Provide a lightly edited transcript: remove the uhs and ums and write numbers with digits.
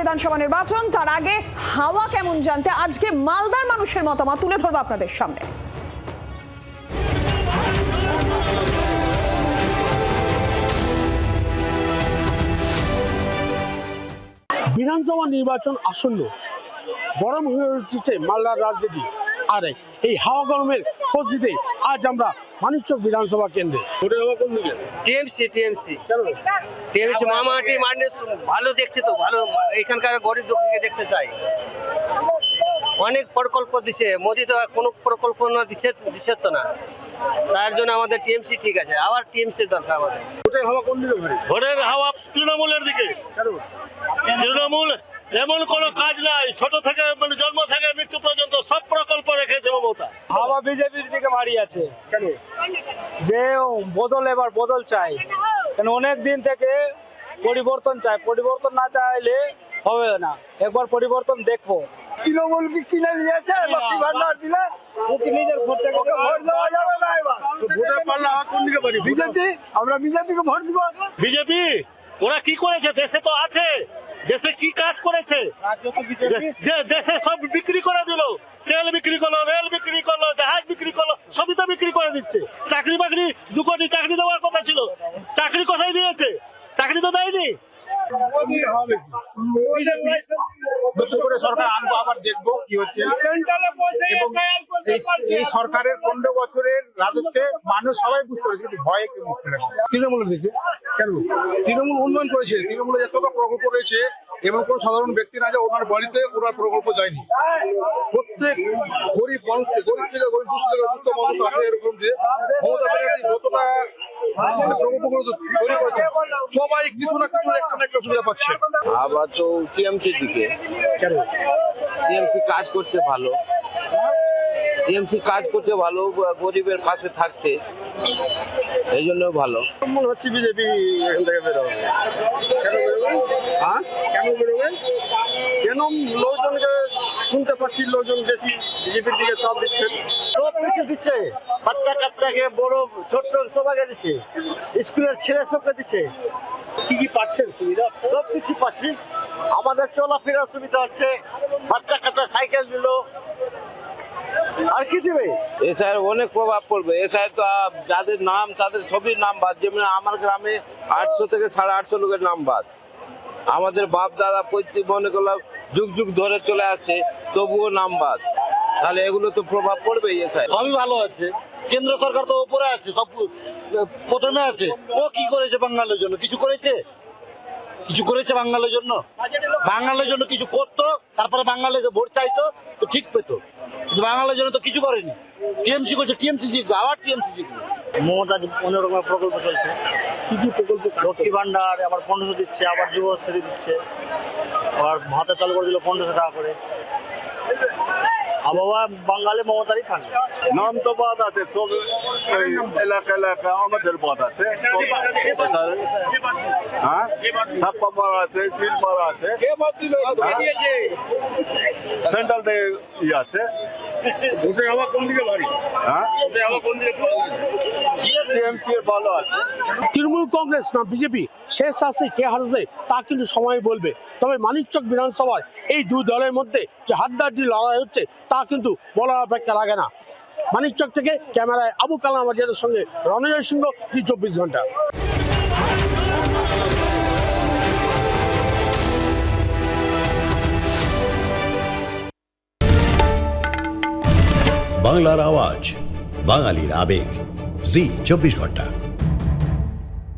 বিধানসভা নির্বাচন, তার আগে হাওয়া কেমন জানতে আজকে মালদার মানুষের মতামত তুলে ধরবো আপনাদের সামনে। বিধানসভা নির্বাচন আসন্ন, গরম হয়ে উঠছে মালদার রাজনীতি। আর এই হাওয়া গরমের খোঁজ দিতে আজ আমরা মানিকচক বিধানসভা কেন্দ্রে। টিএমসি মামাটি মানুষ ভালো দেখছে তো, ভালো এখানকার গরিব দুঃখীকে দেখতে চাই। অনেক প্রকল্প দিছে, মোদি তো কোনো প্রকল্প না দিচ্ছে তো না, তার জন্য আমাদের টিএমসি ঠিক আছে, আবার টিএমসির দরকার আমাদের। ভোটের হাওয়া কোন দিকে ভাই? ভোটের হাওয়া তৃণমূলের দিকে। তৃণমূল এমন কোন কাজ নাই, ছোট থেকে মানে জন্ম থেকে মৃত্যু পর্যন্ত সব প্রকল্প রেখেছে মমতা। হাওয়া বিজেপির দিকে বাড়ি আছে। কেন? যে বদল, এবার বদল চাই, কারণ অনেক দিন থেকে পরিবর্তন চাই, পরিবর্তন না চাইলে হবে না, একবার পরিবর্তন দেখবো। তৃণমূল কি কিনে নিয়েছে লক্ষ্মী ভান্ডার দিলে নিজের ভোট থেকে ভোট দেওয়া যাবে না। এবার ভোটের পাল্লা হাওয়া কোন দিকে ভাই? বিজেপি, আমরা বিজেপিকে ভোট দিব। বিজেপি ওরা কি করেছে? দেশে তো আছে, দেশে কি কাজ করেছে? যে দেশে সব বিক্রি করে দিল, তেল বিক্রি করলো, রেল বিক্রি করলো, জাহাজ বিক্রি করলো, সবই তো বিক্রি করে দিচ্ছে। চাকরি বাকরি 2 কোটি চাকরি দেওয়ার কথা ছিল, চাকরি কোথায় দিয়েছে? চাকরি তো দেয়নি। নতুন করে সরকার আনবো, আবার দেখবো কি হচ্ছে। এবং এই সরকারের 15 বছরের রাজত্বে মানুষ সবাই বুঝতে পেরেছে, কিন্তু ভয়ে কেউ মুখ খুলে না। তৃণমূলের দিকে কেন? তৃণমূল উন্নয়ন করেছে, তৃণমূলে যতটা প্রকল্প রয়েছে এবং কোন সাধারণ ব্যক্তি না যে ওনার বাড়িতে ওনার প্রকল্প যায়নি। প্রত্যেক গরিব মানুষকে, গরিব থেকে গরিব, দুস্থ থেকে দুস্থ মানুষ আসে। এরকম যে মমতা ব্যানার্জি যতটা প্রকল্পগুলো তৈরি করেছে, সবাই কিছু না কিছু একটা না একটা সুবিধা পাচ্ছে। আবার তো টিএমসির দিকে। কেন? টিএমসি কাজ করছে ভালো, টিএমসি কাজ করছে ভালো, গরিবের পাশে থাকছে, এই জন্য ভালো মনে হচ্ছে বিজেপি এখান থেকে বেরোবে। কেন বেরোবেন? হ্যাঁ, কেন বেরোবেন? কেন লোকজনকে শুনতে পাচ্ছি, লোকজন বেশি বিজেপির দিকে চাপ দিচ্ছে। সব কিছু দিচ্ছে, বাচ্চা কাচ্চাকে, বড় ছোট সবাইকে দিচ্ছে, স্কুলের ছেলে সবকে দিচ্ছে। কি কি পাচ্ছেন সুবিধা? সব কিছু পাচ্ছি, আমাদের চলাফেরার সুবিধা হচ্ছে, বাচ্চা কাচ্চা সাইকেল দিল, আর কি দিবে? এসআই অনেক প্রভাব পড়বে। এসআই তো যাদের নাম তাদের সবই নাম বাদ। যেমন আমার গ্রামে 800 থেকে 850 লোকের নাম বাদ। আমাদের বাপ দাদা পৈতৃক মনে করলাম যুগ যুগ ধরে চলে আসে, তবুও নাম বাদ। তাহলে এগুলো তো প্রভাব পড়বে। এসআই সবই ভালো আছে, কেন্দ্র সরকার তো উপরে আছে, সব প্রথমে আছে। ও কি করেছে বাঙালির জন্য? কিছু করেছে? কিছু করেছে বাঙালির জন্য? বাঙালির জন্য কিছু করতো, তারপরে বাঙালি ভোট চাইতো তো ঠিক পেতো, কিন্তু বাঙালির জন্য তো কিছু করেনি। টিএমসি করছে, টিএমসি জিতবে, আবার টিএমসি জিতবে। মমতা অনেক রকমের প্রকল্প চলছে, কি কি প্রকল্প? লক্ষ্মী ভান্ডার, আবার 1500 দিচ্ছে, আবার যুবশ্রী দিচ্ছে, আবার ভাতা চালু করে দিল 1500 টাকা করে। আবহাওয়া বাঙালি মমতারই থাকবে। নাম তো বাদ আছে, সব এলাকা এলাকা আমাদের বাদ আছে। হ্যাঁ, ধাপ্পা মারা আছে, চিল মারা আছে, সেন্ট্রাল থেকে ই আছে। ভোটের হাওয়া কোন দিকে ভারী? হ্যাঁ, ভোটের হাওয়া কোন দিকে? টিএমসি ভালো আছে। তৃণমূল কংগ্রেস না বিজেপি শেষ আসে কে হারবে তা কিন্তু সময় বলবে। তবে মানিকচক বিধানসভায় এই দুই দলের মধ্যে যে হাড্ডাহাড্ডি লড়াই হচ্ছে তা কিন্তু বলার অপেক্ষা লাগে না। মানিকচক থেকে ক্যামেরায় আবু কালাম আজাদের সঙ্গে রণজয় সিংহ, জি 24 ঘন্টা। বাংলার আওয়াজ, বাঙালির আবেগ, জি 24 ঘন্টা।